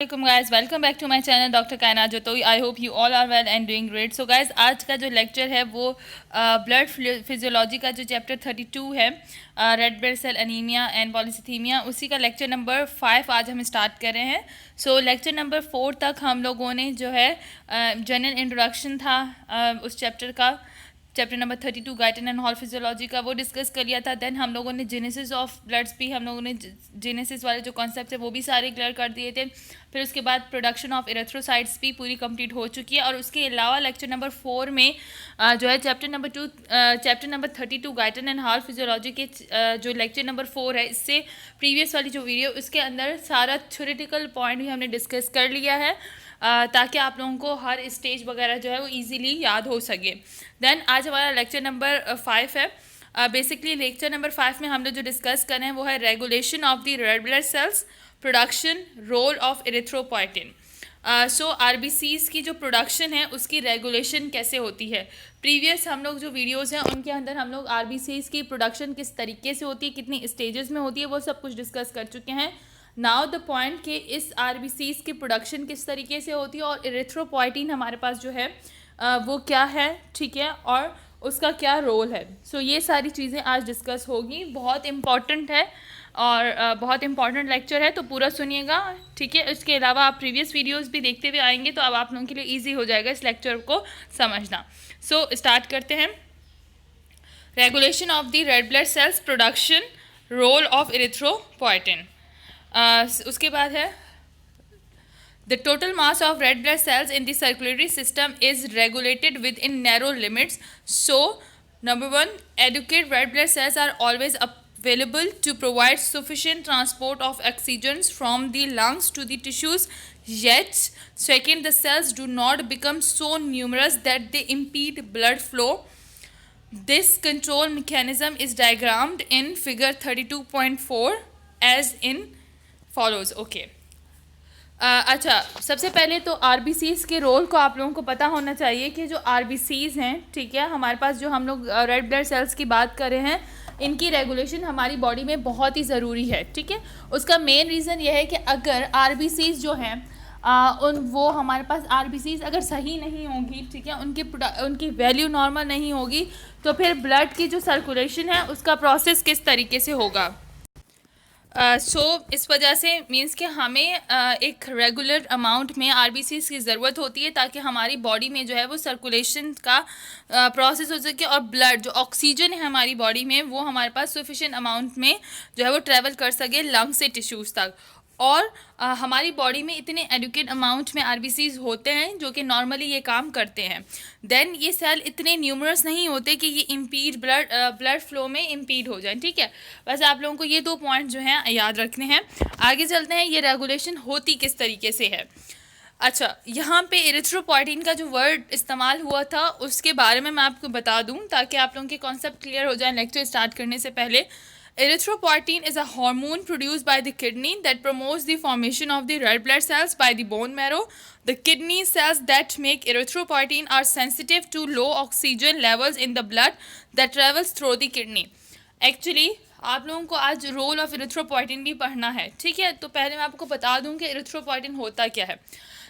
Welcome guys, welcome back to my channel Dr. Kainat Jatoi. I hope you all are well and doing great. So guys, आज का जो lecture है वो blood physiology का जो chapter 32 है, red blood cell anaemia and polycythaemia, उसी का लेक्चर नंबर 5 आज हम स्टार्ट कर रहे हैं. सो लेक्चर नंबर 4 तक हम लोगों ने जो है जनरल इंट्रोडक्शन था उस चैप्टर का, chapter number 32 Guyton and hall physiology का, वो डिस्कस कर लिया था. देन हम लोगों ने जेनेसिस ऑफ ब्लड्स भी, हम लोगों ने जेनेसिस वाले जो कॉन्सेप्ट है वो भी सारे क्लियर कर दिए थे. फिर उसके बाद प्रोडक्शन ऑफ इरेथ्रोसाइट्स भी पूरी कंप्लीट हो चुकी है. और उसके अलावा लेक्चर नंबर 4 में जो है chapter number 32 Guyton and hall physiology के जो लेक्चर नंबर 4 है, इससे प्रीवियस वाली जो वीडियो उसके अंदर सारा थ्योरेटिकल पॉइंट भी हमने डिस्कस कर लिया है, ताकि आप लोगों को हर स्टेज वगैरह जो है वो इजीली याद हो सके. देन आज हमारा लेक्चर नंबर 5 है. बेसिकली लेक्चर नंबर 5 में हम लोग जो डिस्कस कर रहे हैं वो है regulation of the red blood cells, production, role of erythropoietin. So RBCs की जो प्रोडक्शन है उसकी रेगुलेशन कैसे होती है. प्रीवियस हम लोग जो वीडियोस हैं उनके अंदर हम लोग आरबीसीज की प्रोडक्शन किस तरीके से होती है, कितनी स्टेजेस में होती है, वो सब कुछ डिस्कस कर चुके हैं. नाउ द पॉइंट कि इस आरबीसीज की प्रोडक्शन किस तरीके से होती है और इरिथ्रोपोइटिन हमारे पास जो है वो क्या है, ठीक है, और उसका क्या रोल है. सो ये सारी चीज़ें आज डिस्कस होगी. बहुत इम्पॉर्टेंट है और बहुत इम्पॉर्टेंट लेक्चर है, तो पूरा सुनिएगा, ठीक है. इसके अलावा आप प्रीवियस वीडियोस भी देखते हुए आएंगे तो अब आप लोगों के लिए ईजी हो जाएगा इस लेक्चर को समझना. सो स्टार्ट करते हैं. Regulation of the red blood cells, production, role of erythropoietin. उसके बाद है the total mass of red blood cells in the circulatory system is regulated within narrow limits. So number 1, adequate red blood cells are always available to provide sufficient transport of oxygen from the lungs to the tissues. Yet second, the cells do not become so numerous that they impede blood flow. This control mechanism is diagrammed in figure 32.4 as in follows. Okay. अच्छा, सबसे पहले तो RBCs के role को आप लोगों को पता होना चाहिए कि जो आरबीसीज हैं, ठीक है, हमारे पास जो हम लोग रेड ब्लड सेल्स की बात कर रहे हैं, इनकी रेगुलेशन हमारी बॉडी में बहुत ही ज़रूरी है, ठीक है. उसका मेन रीज़न ये है कि अगर आरबीसीज जो हैं वो हमारे पास आरबीसीज अगर सही नहीं होंगी, ठीक है, उनकी वैल्यू नॉर्मल नहीं होगी, तो फिर ब्लड की जो सर्कुलेशन है उसका प्रोसेस किस तरीके से होगा. सो इस वजह से मींस कि हमें एक रेगुलर अमाउंट में आरबीसीज की ज़रूरत होती है ताकि हमारी बॉडी में जो है वो सर्कुलेशन का प्रोसेस हो सके और ब्लड जो ऑक्सीजन है हमारी बॉडी में वो हमारे पास सफिशिएंट अमाउंट में जो है वो ट्रैवल कर सके लंग से टिश्यूज़ तक. और हमारी बॉडी में इतने एडुकेट अमाउंट में आरबीसीज होते हैं जो कि नॉर्मली ये काम करते हैं. देन ये सेल इतने न्यूमरस नहीं होते कि ये इम्पीड ब्लड फ्लो में इम्पीड हो जाए, ठीक है. वैसे आप लोगों को ये 2 पॉइंट जो हैं याद रखने हैं. आगे चलते हैं, ये रेगुलेशन होती किस तरीके से है. अच्छा, यहाँ पे इरिथ्रोपोइटिन का जो वर्ड इस्तेमाल हुआ था उसके बारे में मैं आपको बता दूँ ताकि आप लोगों के कॉन्सेप्ट क्लियर हो जाए लेक्चर स्टार्ट करने से पहले. Erythropoietin is a hormone produced by the kidney that promotes the formation of the red blood cells by the bone marrow. The kidney cells that make erythropoietin are sensitive to low oxygen levels in the blood that travels through the kidney. Actually, आप लोगों को आज role of erythropoietin भी पढ़ना है, ठीक है. तो पहले मैं आपको बता दूं कि इरिथ्रोपोइटिन होता क्या है.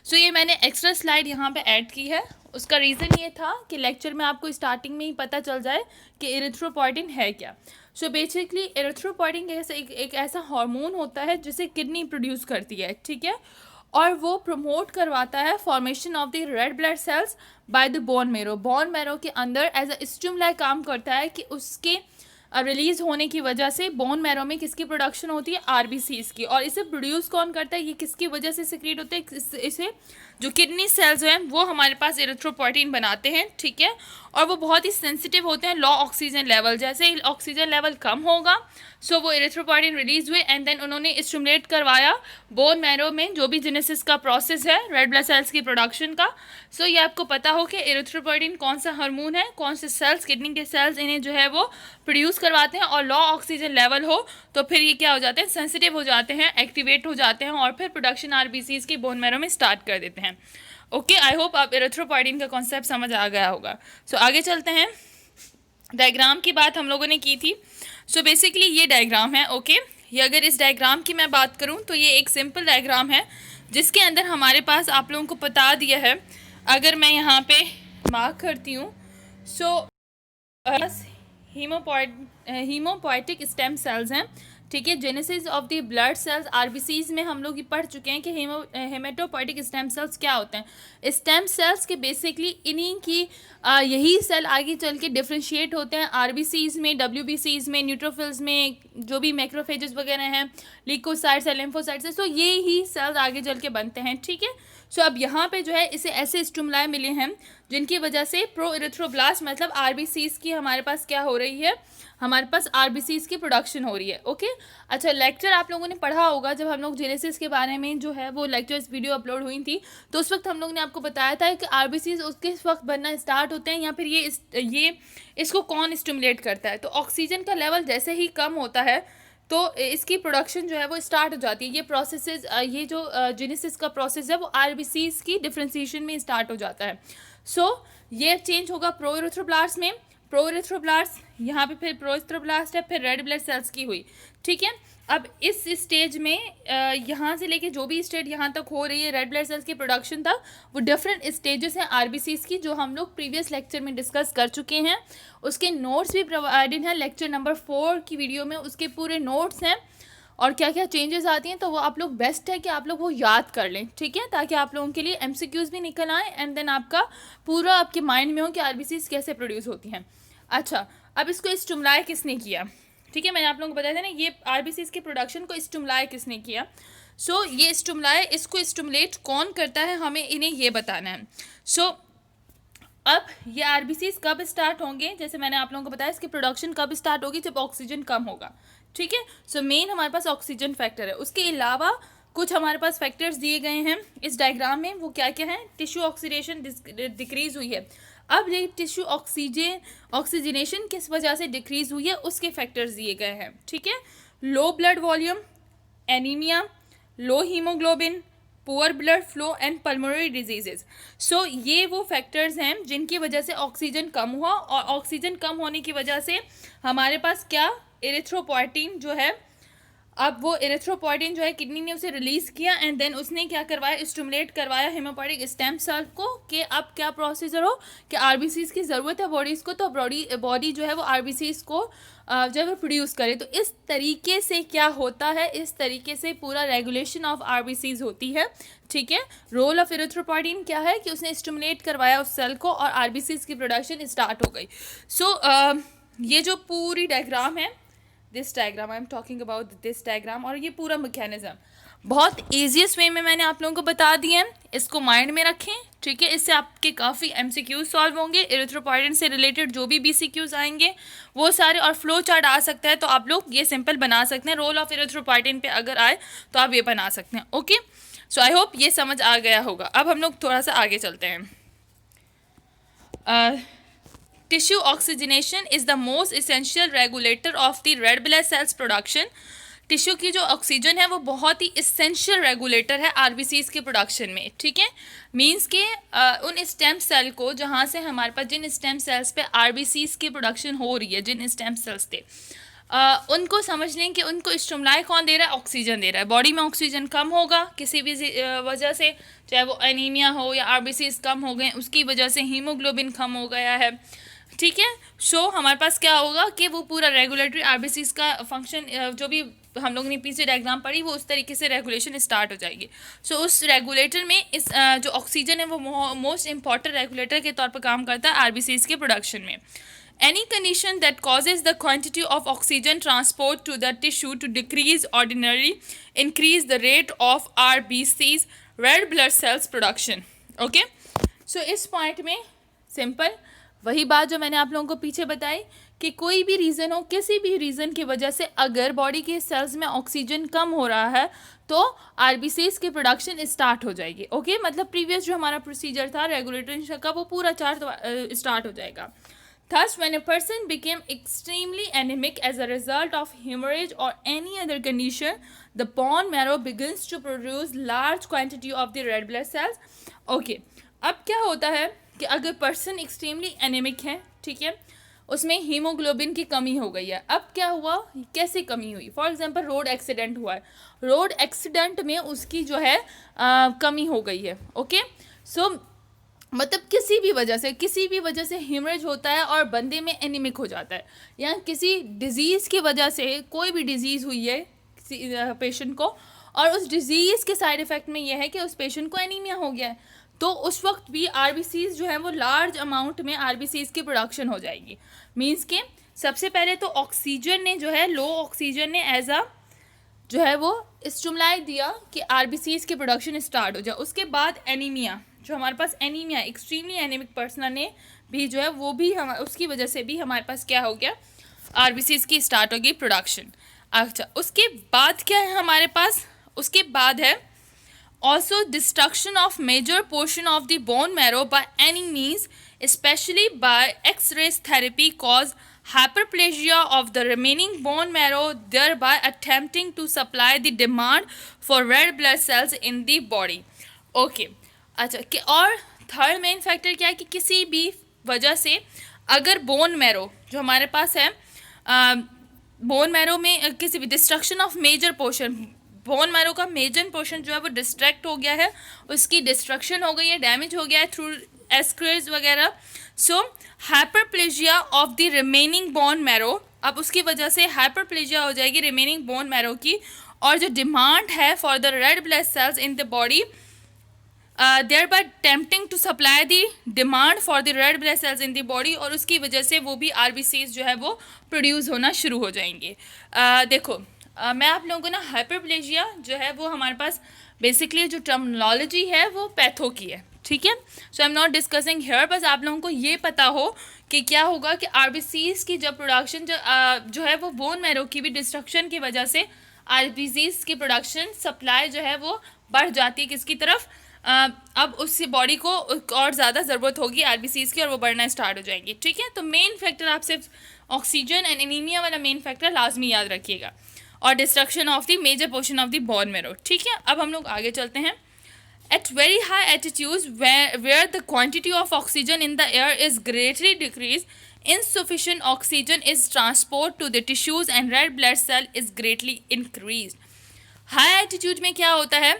सो ये मैंने एक्स्ट्रा स्लाइड यहाँ पे ऐड की है. उसका रीज़न ये था कि लेक्चर में आपको स्टार्टिंग में ही पता चल जाए कि इरिथ्रोपोइटिन है क्या. सो बेसिकली इरिथ्रोपोइटिन एक ऐसा हार्मोन होता है जिसे किडनी प्रोड्यूस करती है, ठीक है, और वो प्रमोट करवाता है formation of the red blood sales by the bone marrow. Bone marrow के अंदर एज अ स्टिमुलाई काम करता है कि उसके रिलीज़ होने की वजह से बोन मैरो में किसकी प्रोडक्शन होती है, आरबीसीज की. और इसे प्रोड्यूस कौन करता है, ये किसकी वजह से सिक्रीट होते हैं, इसे जो किडनी सेल्स हैं वो हमारे पास इरिथ्रोपोइटिन बनाते हैं, ठीक है. और वो बहुत ही सेंसिटिव होते हैं लो ऑक्सीजन लेवल. जैसे ही ऑक्सीजन लेवल कम होगा सो वो इरिथ्रोपोइटिन रिलीज हुए एंड देन उन्होंने स्टिमुलेट करवाया बोन मैरो में जो भी जेनेसिस का प्रोसेस है रेड ब्लड सेल्स की प्रोडक्शन का. सो ये आपको पता हो कि इरिथ्रोपोइटिन कौन सा हार्मोन है, कौन से सेल्स, किडनी के सेल्स इन्हें जो है वो प्रोड्यूस करवाते हैं. और लो ऑक्सीजन लेवल हो तो फिर ये क्या हो जाते हैं, सेंसिटिव हो जाते हैं, एक्टिवेट हो जाते हैं और फिर प्रोडक्शन आरबीसीज की बोन मैरो में स्टार्ट कर देते हैं. ओके, आई होप आप इरिथ्रोपोइटिन का कॉन्सेप्ट समझ आ गया होगा. सो आगे चलते हैं. डायग्राम की बात हम लोगों ने की थी. सो बेसिकली ये डायग्राम है. ओके, ये अगर इस डायग्राम की मैं बात करूं तो ये एक सिंपल डायग्राम है जिसके अंदर हमारे पास आप लोगों को बता दिया है, अगर मैं यहाँ पे मार्क करती हूँ, सो हीमोपोइटिक स्टेम सेल्स हैं, ठीक है। Genesis of the blood cells, RBCs में हम लोग ये पढ़ चुके हैं कि हेमेटोपोइटिक स्टेम सेल्स क्या होते हैं। स्टेम सेल्स के बेसिकली इन्हीं की यही सेल आगे चल के डिफ्रेंशिएट होते हैं आरबीसीज में, डब्ल्यूबीसीज में, न्यूट्रोफिल्स में, जो भी मैक्रोफेजेस वगैरह हैं, ल्यूकोसाइट्स है, लिम्फोसाइट्स है, सो ये ही सेल्स आगे चल के बनते हैं, ठीक है। सो अब यहाँ पे जो है इसे ऐसे स्टिमुलाई मिले हैं जिनकी वजह से प्रो इरिथ्रोब्लास्ट मतलब आरबीसीज की हमारे पास क्या हो रही है, हमारे पास आरबीसीज की प्रोडक्शन हो रही है, ओके। अच्छा, लेक्चर आप लोगों ने पढ़ा होगा जब हम लोग जेनेसिस के बारे में जो है वो लेक्चर्स वीडियो अपलोड हुई थी, तो उस वक्त हम लोग ने आपको बताया था कि आरबीसीज उसके वक्त बनना स्टार्ट होते हैं या फिर ये इसको कौन स्टिमुलेट करता है। तो ऑक्सीजन का लेवल जैसे ही कम होता है तो इसकी प्रोडक्शन जो है वो स्टार्ट हो जाती है। ये प्रोसेसेस, ये जो जेनेसिस का प्रोसेस है वो आरबीसीज की डिफ्रेंसिएशन में स्टार्ट हो जाता है। सो ये चेंज होगा प्रोइरिथ्रोब्लास्ट में, प्रोइरिथ्रोब्लास्ट यहाँ पे फिर प्रोइरिथ्रोब्लास्ट है, फिर रेड ब्लड सेल्स की हुई, ठीक है। अब इस स्टेज में यहाँ से लेके जो भी स्टेज यहाँ तक हो रही है रेड ब्लड सेल्स की प्रोडक्शन तक, वो डिफरेंट स्टेजेस हैं आरबीसीज की, जो हम लोग प्रीवियस लेक्चर में डिस्कस कर चुके हैं। उसके नोट्स भी प्रोवाइडेड हैं लेक्चर नंबर 4 की वीडियो में, उसके पूरे नोट्स हैं और क्या क्या चेंजेस आती हैं, तो वो आप लोग बेस्ट है कि आप लोग वो याद कर लें, ठीक है, ताकि आप लोगों के लिए एमसीक्यूज भी निकल आए एंड देन आपका पूरा आपके माइंड में हो कि आरबीसीज कैसे प्रोड्यूस होती हैं। अच्छा, अब इसको स्टिमुलाई किसने किया, ठीक है, मैंने आप लोगों को बताया था ना, ये आरबीसीज के प्रोडक्शन को स्टिमुलाई किसने किया। सो ये स्टिमुलाई, इसको स्टिमुलेट कौन करता है, हमें इन्हें ये बताना है। सो अब ये आरबीसीज कब स्टार्ट होंगे, जैसे मैंने आप लोगों को बताया इसकी प्रोडक्शन कब स्टार्ट होगी, जब ऑक्सीजन कम होगा, ठीक है। सो मेन हमारे पास ऑक्सीजन फैक्टर है, उसके अलावा कुछ हमारे पास फैक्टर्स दिए गए हैं इस डायग्राम में, वो क्या क्या हैं। टिश्यू ऑक्सीडेशन डिक्रीज हुई है, अब ये टिश्यू ऑक्सीजनेशन किस वजह से डिक्रीज हुई है उसके फैक्टर्स दिए गए हैं, ठीक है। Low blood volume, anaemia, low haemoglobin, poor blood flow and pulmonary diseases. So ये वो फैक्टर्स हैं जिनकी वजह से ऑक्सीजन कम हुआ, और ऑक्सीजन कम होने की वजह से हमारे पास क्या, इरिथ्रोपोइटिन जो है, अब वो इरिथ्रोपोइटिन जो है किडनी ने उसे रिलीज़ किया एंड देन उसने क्या करवाया, स्टिमुलेट करवाया हेमोपोइटिक स्टेम सेल को कि अब क्या प्रोसीजर हो कि आरबीसीज की ज़रूरत है बॉडीज़ को, तो बॉडी जो है वो आरबीसीज को जो है वो प्रोड्यूस करे। तो इस तरीके से क्या होता है, इस तरीके से पूरा रेगुलेशन ऑफ आरबीसीज होती है, ठीक है। रोल ऑफ इरिथ्रोपोइटिन क्या है कि उसने स्टिमुलेट करवाया उस सेल को और आरबीसीज की प्रोडक्शन स्टार्ट हो गई। सो ये जो पूरी डायग्राम है, this diagram, I am talking about this diagram, और ये पूरा मैकेनिज्म बहुत ईजीएस्ट वे में मैंने आप लोगों को बता दिया है, इसको माइंड में रखें, ठीक है। इससे आपके काफ़ी एमसीक्यूज सॉल्व होंगे, इरिथ्रोपोइटिन से रिलेटेड जो भी बीसीक्यूज आएंगे वो सारे, और फ्लो चार्ट आ सकता है तो आप लोग ये सिंपल बना सकते हैं, रोल ऑफ इरिथ्रोपोइटिन पे अगर आए तो आप ये बना सकते हैं, ओके। सो आई होप ये समझ आ गया होगा। अब हम लोग थोड़ा सा आगे चलते हैं। Tissue oxygenation is the most essential regulator of the red blood cells production. Tissue की जो ऑक्सीजन है वो बहुत ही इसेंशियल रेगुलेटर है आरबीसीज के प्रोडक्शन में, ठीक है। मींस के उन स्टेम सेल को जहाँ से हमारे पास जिन स्टेम सेल्स पे आरबीसीज की प्रोडक्शन हो रही है, जिन स्टेम सेल्स थे उनको समझ लें कि उनको स्टिमुलाई कौन दे रहा है, ऑक्सीजन दे रहा है। बॉडी में ऑक्सीजन कम होगा किसी भी वजह से, चाहे वो एनीमिया हो या आरबीसीज कम हो गए उसकी वजह से, हीमोग्लोबिन कम हो गया है, ठीक है। सो हमारे पास क्या होगा कि वो पूरा रेगुलेटरी आरबीसीज का फंक्शन, जो भी हम लोगों ने पीछे डायग्राम पढ़ी, वो उस तरीके से रेगुलेशन स्टार्ट हो जाएगी। सो उस रेगुलेटर में इस जो ऑक्सीजन है वो मोस्ट इंपॉर्टेंट रेगुलेटर के तौर पर काम करता है आरबीसीज के प्रोडक्शन में। Any condition that causes the quantity of oxygen transport to the tissue to decrease ordinarily increase the rate of RBC's red blood cells production. Okay? So इस point में सिंपल वही बात जो मैंने आप लोगों को पीछे बताई कि कोई भी रीज़न हो, किसी भी रीज़न की वजह से अगर बॉडी के सेल्स में ऑक्सीजन कम हो रहा है तो आरबीसीज की प्रोडक्शन स्टार्ट हो जाएगी, ओके। मतलब प्रीवियस जो हमारा प्रोसीजर था रेगुलेटरी का वो पूरा चार्ट स्टार्ट हो जाएगा। Thus, when a person became extremely anemic as a result of hemorrhage or any other condition, the bone marrow begins to produce large quantity of the red blood cells. Okay, अब क्या होता है कि अगर person extremely anaemic है, ठीक है, उसमें हीमोग्लोबिन की कमी हो गई है। अब क्या हुआ, कैसे कमी हुई? फॉर एग्जांपल रोड एक्सीडेंट हुआ है, रोड एक्सीडेंट में उसकी जो है कमी हो गई है। ओके, सो मतलब किसी भी वजह से हेमरेज होता है और बंदे में एनीमिक हो जाता है, या किसी डिजीज़ की वजह से, कोई भी डिजीज़ हुई है किसी पेशेंट को, और उस डिजीज़ के साइड इफ़ेक्ट में यह है कि उस पेशेंट को एनीमिया हो गया है, तो उस वक्त भी आरबीसीज जो है वो लार्ज अमाउंट में आरबीसीज की प्रोडक्शन हो जाएगी। मीन्स के सबसे पहले तो ऑक्सीजन ने जो है, लो ऑक्सीजन ने एज अ जो है वो स्टिमुलाई दिया कि आरबीसीज की प्रोडक्शन स्टार्ट हो जाए। उसके बाद एनीमिया, जो हमारे पास एनीमिया, एक्सट्रीमली एनीमिक पर्सन ने भी जो है वो भी हम उसकी वजह से भी हमारे पास क्या हो गया, आरबीसीज की स्टार्ट होगी प्रोडक्शन। अच्छा, उसके बाद क्या है हमारे पास? उसके बाद है also destruction of major portion of the bone marrow by any means, especially by X-rays therapy, cause hyperplasia of the remaining bone marrow, thereby attempting to supply the demand for red blood cells in the body. Okay, अच्छा कि और third main factor क्या है कि किसी भी वजह से अगर बोन मैरो जो हमारे पास है, बोन मैरो में किसी भी destruction of major portion, bone marrow का मेजर पोर्शन जो है वो डिस्ट्रैक्ट हो गया है, उसकी डिस्ट्रक्शन हो गई है, डैमेज हो गया है थ्रू एस्क्रेज वगैरह, so hyperplasia of the remaining bone marrow, अब उसकी वजह से हाइपरप्लेजिया हो जाएगी रिमेनिंग बोन मैरो की, और जो डिमांड है for the red blood sales in the body, thereby tempting to supply the demand for the red blood cells in the body, और उसकी वजह से वो भी RBCs जो है वो प्रोड्यूस होना शुरू हो जाएंगे। देखो मैं आप लोगों को ना हाइपरप्लेजिया जो है वो हमारे पास बेसिकली जो टर्मिनोलॉजी है वो पैथो की है, ठीक है। So I am not discussing here, बस आप लोगों को ये पता हो कि क्या होगा कि RBCs की जब प्रोडक्शन जो है वो बोन मैरो की भी डिस्ट्रक्शन की वजह से RBCs की प्रोडक्शन सप्लाई जो है वो बढ़ जाती है किसकी तरफ, अब उससे बॉडी को और ज़्यादा ज़रूरत होगी आरबीसीज की और वो बढ़ना स्टार्ट हो जाएंगी, ठीक है। तो मेन फैक्टर आप सिर्फ ऑक्सीजन एंड एनीमिया वाला मेन फैक्टर लाजमी याद रखिएगा, और destruction of the major portion of the bone marrow, ठीक है। अब हम लोग आगे चलते हैं। At very high altitudes where the quantity of oxygen in the air is greatly decreased, insufficient oxygen is transported to the tissues and red blood cell is greatly increased. High altitude में क्या होता है,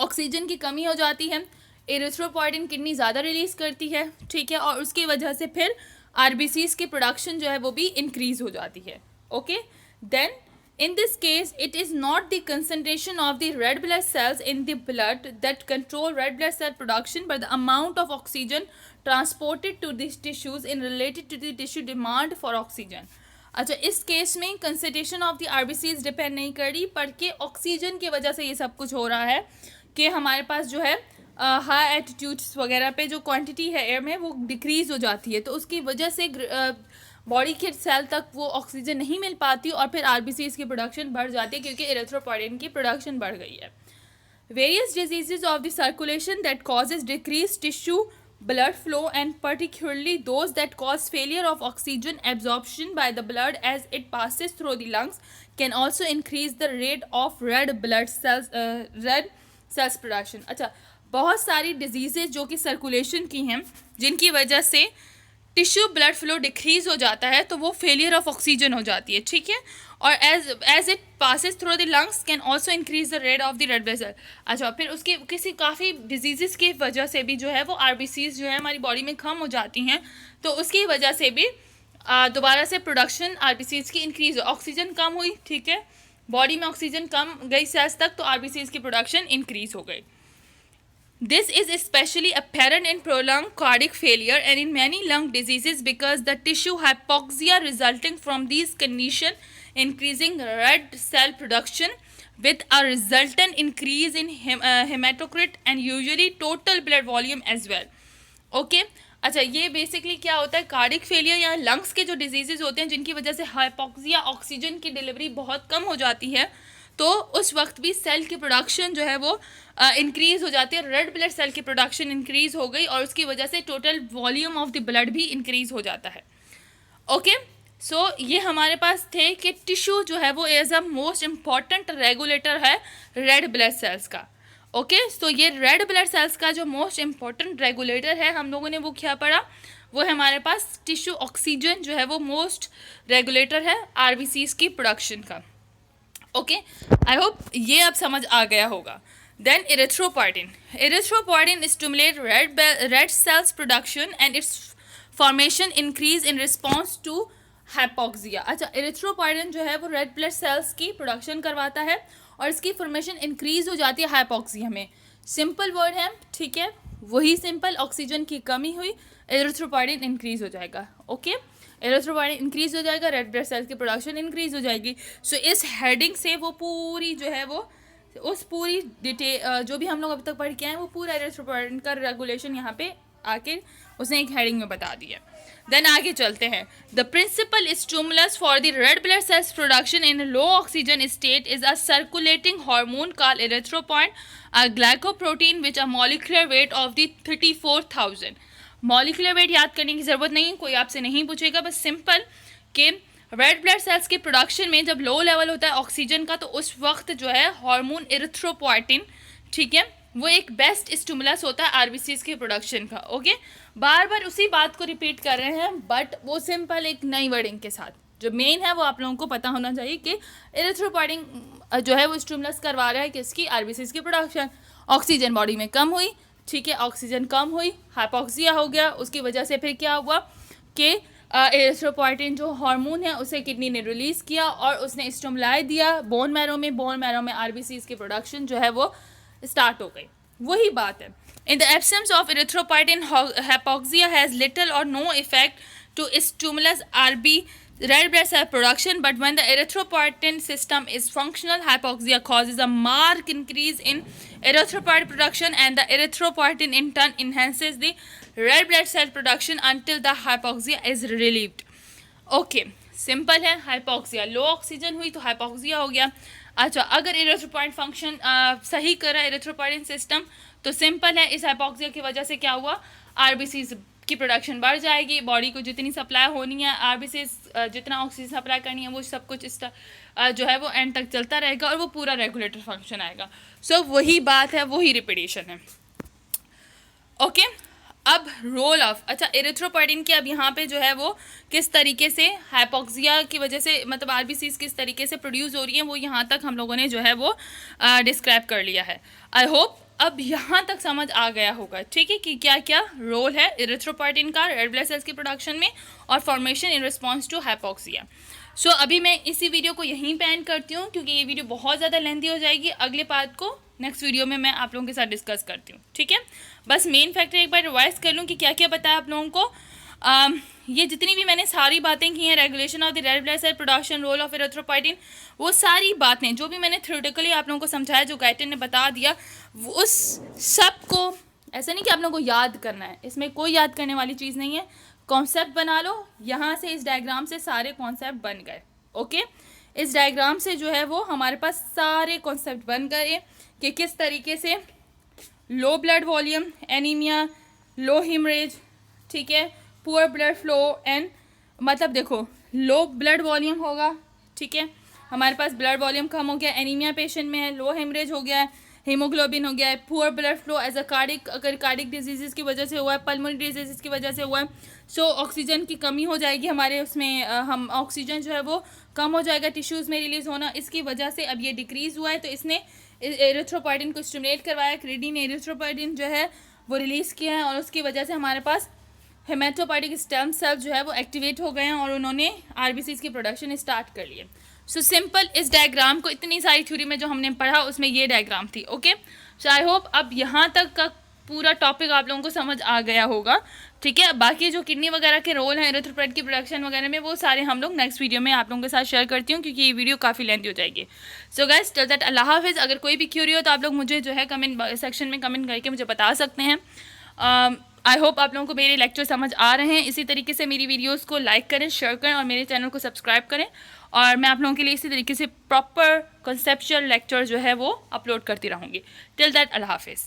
oxygen की कमी हो जाती है, एरिथ्रोपॉयटिन kidney ज़्यादा रिलीज़ करती है, ठीक है, और उसकी वजह से फिर आरबीसीज की प्रोडक्शन जो है वो भी इंक्रीज़ हो जाती है। Okay, then in this case it is not the concentration of the red blood cells in the blood that control red blood cell production, but the amount of oxygen transported to these tissues in related to the tissue demand for oxygen. अच्छा, इस case में concentration of the RBCs depend नहीं कर रही, पर के oxygen की वजह से ये सब कुछ हो रहा है कि हमारे पास जो है हाई एल्टीट्यूड्स वगैरह पे जो क्वांटिटी है एयर में वो डिक्रीज़ हो जाती है, तो उसकी वजह से बॉडी के सेल तक वो ऑक्सीजन नहीं मिल पाती और फिर आरबीसीज की प्रोडक्शन बढ़ जाती है क्योंकि एरिथ्रोपॉयटिन की प्रोडक्शन बढ़ गई है। Various diseases of the circulation that causes decrease tissue blood flow, and particularly those that cause failure of oxygen absorption by the blood as it passes through the lungs, can also increase the rate of red cells production. अच्छा, बहुत सारी diseases जो कि circulation की हैं जिनकी वजह से टिश्यू ब्लड फ्लो डिक्रीज हो जाता है, तो वो फेलियर ऑफ ऑक्सीजन हो जाती है, ठीक है, और as it passes through the lungs can also increase the rate of the red blood cell. अच्छा, फिर उसके किसी काफ़ी डिजीज़ की वजह से भी जो है वो आरबीसीज जो है हमारी बॉडी में कम हो जाती हैं, तो उसकी वजह से भी दोबारा से प्रोडक्शन आरबीसीज की इंक्रीज हो, ऑक्सीजन कम हुई, ठीक है, बॉडी में ऑक्सीजन कम गई सेल्स तक, तो आरबीसीज की प्रोडक्शन इंक्रीज हो गई। This is especially apparent in prolonged cardiac failure and in many lung diseases because the tissue hypoxia resulting from these conditions increasing red cell production with a resultant increase in hematocrit and usually total blood volume as well. Okay? अच्छा, ये basically क्या होता है, cardiac failure या lungs के जो diseases होते हैं जिनकी वजह से हाइपोक्सिया, ऑक्सीजन की डिलीवरी बहुत कम हो जाती है, तो उस वक्त भी सेल की प्रोडक्शन जो है वो इंक्रीज़ हो जाती है, रेड ब्लड सेल की प्रोडक्शन इंक्रीज़ हो गई और उसकी वजह से total volume of the blood भी इंक्रीज़ हो जाता है। ओके, सो ये हमारे पास थे कि टिश्यू जो है वो as a most important regulator है रेड ब्लड सेल्स का। ओके, सो ये रेड ब्लड सेल्स का जो मोस्ट इम्पॉर्टेंट रेगुलेटर है, हम लोगों ने वो क्या पढ़ा, वो है हमारे पास टिश्यू ऑक्सीजन जो है वो मोस्ट रेगुलेटर है आरबीसीज की प्रोडक्शन का। ओके, आई होप ये अब समझ आ गया होगा। Then erythropoietin stimulate red cells production and its formation increase in response to hypoxia. अच्छा, इरिथ्रोपोइटिन जो है वो रेड ब्लड सेल्स की प्रोडक्शन करवाता है और इसकी फॉर्मेशन इंक्रीज हो जाती है हाइपोक्सिया में। सिंपल वर्ड है, ठीक है, वही सिंपल, ऑक्सीजन की कमी हुई, इरिथ्रोपोइटिन इंक्रीज हो जाएगा। ओके, इरिथ्रोपोइटिन इंक्रीज हो जाएगा, रेड ब्लड सेल्स की प्रोडक्शन इंक्रीज हो जाएगी। सो इस हेडिंग से वो पूरी जो है वो उस पूरी डिटेल जो भी हम लोग अभी तक पढ़ के आए वो पूरा इरिथ्रोपोइटिन का रेगुलेशन यहाँ पे आके उसने एक हेडिंग में बता दिया। देन आगे चलते हैं। The principal stimulus for the red blood cells production in low oxygen state is a circulating hormone called erythropoietin, a glycoprotein which a molecular weight of the 34,000। Molecular weight याद करने की ज़रूरत नहीं, कोई आपसे नहीं पूछेगा, बस सिंपल कि रेड ब्लड सेल्स के प्रोडक्शन में जब लो लेवल होता है ऑक्सीजन का तो उस वक्त जो है हार्मोन इरिथ्रोपोइटिन, ठीक है, वो एक बेस्ट स्टिमुलस होता है आरबीसीज के प्रोडक्शन का। ओके, बार बार उसी बात को रिपीट कर रहे हैं बट वो सिंपल एक नई वर्डिंग के साथ। जो मेन है वो आप लोगों को पता होना चाहिए कि इरिथ्रोपोइटिन जो है वो स्टिमुलस करवा रहा है किसकी, आरबीसीज की प्रोडक्शन। ऑक्सीजन बॉडी में कम हुई, ठीक है, ऑक्सीजन कम हुई, हाइपोक्सिया हो गया, उसकी वजह से फिर क्या हुआ कि इरिथ्रोपोइटिन जो हार्मोन है उसे किडनी ने रिलीज़ किया और उसने स्टिमुलाई दिया बोन मैरो में आरबीसीज की प्रोडक्शन जो है वो स्टार्ट हो गई। वही बात है, in the absence of erythropoietin hypoxia has little or no effect to stimulus RB red blood cell production, but when the erythropoietin system is functional, hypoxia causes a marked increase in erythropoietin production, and the erythropoietin in turn enhances the red blood cell production until the hypoxia is relieved. Okay, simple है, hypoxia लो oxygen हुई तो hypoxia हो गया। अच्छा, अगर erythropoietin function सही करा erythropoietin system तो सिंपल है, इस हाइपोक्सिया की वजह से क्या हुआ, आरबीसीज की प्रोडक्शन बढ़ जाएगी, बॉडी को जितनी सप्लाई होनी है आरबीसीज जितना ऑक्सीजन सप्लाई करनी है वो सब कुछ जो है वो एंड तक चलता रहेगा और वो पूरा रेगुलेटर फंक्शन आएगा। सो वही बात है, वही रिपीटेशन है। ओके, अब रोल ऑफ, अच्छा इरिथ्रोपोइटिन की अब यहाँ पे जो है वो किस तरीके से हाइपोक्सिया की वजह से मतलब आरबीसीज किस तरीके से प्रोड्यूस हो रही हैं वो यहाँ तक हम लोगों ने जो है वो डिस्क्राइब कर लिया है। आई होप अब यहाँ तक समझ आ गया होगा, ठीक है, कि क्या क्या रोल है इरिथ्रोपोइटिन का रेड ब्लड सेल्स की प्रोडक्शन में और formation in response to hypoxia. So अभी मैं इसी वीडियो को यहीं पे एंड करती हूँ क्योंकि ये वीडियो बहुत ज़्यादा लेंथी हो जाएगी। अगले पार्ट को नेक्स्ट वीडियो में मैं आप लोगों के साथ डिस्कस करती हूँ, ठीक है। बस मेन फैक्टर एक बार रिवाइज कर लूँ कि क्या क्या बताया आप लोगों को। ये जितनी भी मैंने सारी बातें की हैं, regulation of the red blood cell production, role of erythropoietin, वो सारी बातें जो भी मैंने थ्योरेटिकली आप लोगों को समझाया, जो गाइटन ने बता दिया, उस सब को ऐसा नहीं कि आप लोगों को याद करना है, इसमें कोई याद करने वाली चीज़ नहीं है। कॉन्सेप्ट बना लो, यहाँ से इस डायग्राम से सारे कॉन्सेप्ट बन गए। ओके, इस डायग्राम से जो है वो हमारे पास सारे कॉन्सेप्ट बन गए कि किस तरीके से लो ब्लड वॉल्यूम, एनीमिया, लो हिमरेज, ठीक है, पुअर ब्लड फ्लो एंड मतलब देखो लो ब्लड वॉल्यूम होगा, ठीक है, हमारे पास ब्लड वॉल्यूम कम हो गया, एनीमिया पेशेंट में है, लो हिमरेज हो गया है, हीमोग्लोबिन हो गया है, poor blood flow as a cardiac, अगर कार्डिक डिजीज़ की वजह से हुआ है, पल्मोनरी डिजीज़ की वजह से हुआ है, सो ऑक्सीजन की कमी हो जाएगी हमारे उसमें, हम ऑक्सीजन जो है वो कम हो जाएगा टिश्यूज़ में रिलीज़ होना, इसकी वजह से अब ये डिक्रीज़ हुआ है तो इसने इरिथ्रोपोइटिन को स्टिमुलेट करवाया, किडनी ने इरिथ्रोपोइटिन जो है वो रिलीज़ किया है और उसकी वजह से हमारे पास हेमेटोपोइटिक स्टेम सेल जो है वो एक्टिवेट हो गए हैं और उन्होंने आरबीसीज की प्रोडक्शन स्टार्ट कर लिए। सो सिंपल, इस डायग्राम को इतनी सारी थ्योरी में जो हमने पढ़ा उसमें ये डायग्राम थी। ओके, सो आई होप अब यहाँ तक का पूरा टॉपिक आप लोगों को समझ आ गया होगा, ठीक है। बाकी जो किडनी वगैरह के रोल हैं इरिथ्रोपोइटिन की प्रोडक्शन वगैरह में वो सारे हम लोग नेक्स्ट वीडियो में आप लोगों के साथ शेयर करती हूँ क्योंकि ये वीडियो काफ़ी लेंथी हो जाएगी। सो गाइस, टिल दैट अल्लाह हाफिज़। अगर कोई भी क्यूरी हो तो आप लोग मुझे जो है कमेंट सेक्शन में कमेंट करके मुझे बता सकते हैं। आई होप आप लोगों को मेरे लेक्चर समझ आ रहे हैं। इसी तरीके से मेरी वीडियोस को लाइक करें, शेयर करें और मेरे चैनल को सब्सक्राइब करें और मैं आप लोगों के लिए इसी तरीके से प्रॉपर कॉन्सेप्चुअल लेक्चर जो है वो अपलोड करती रहूँगी। टिल दैट अल्लाह हाफिज़।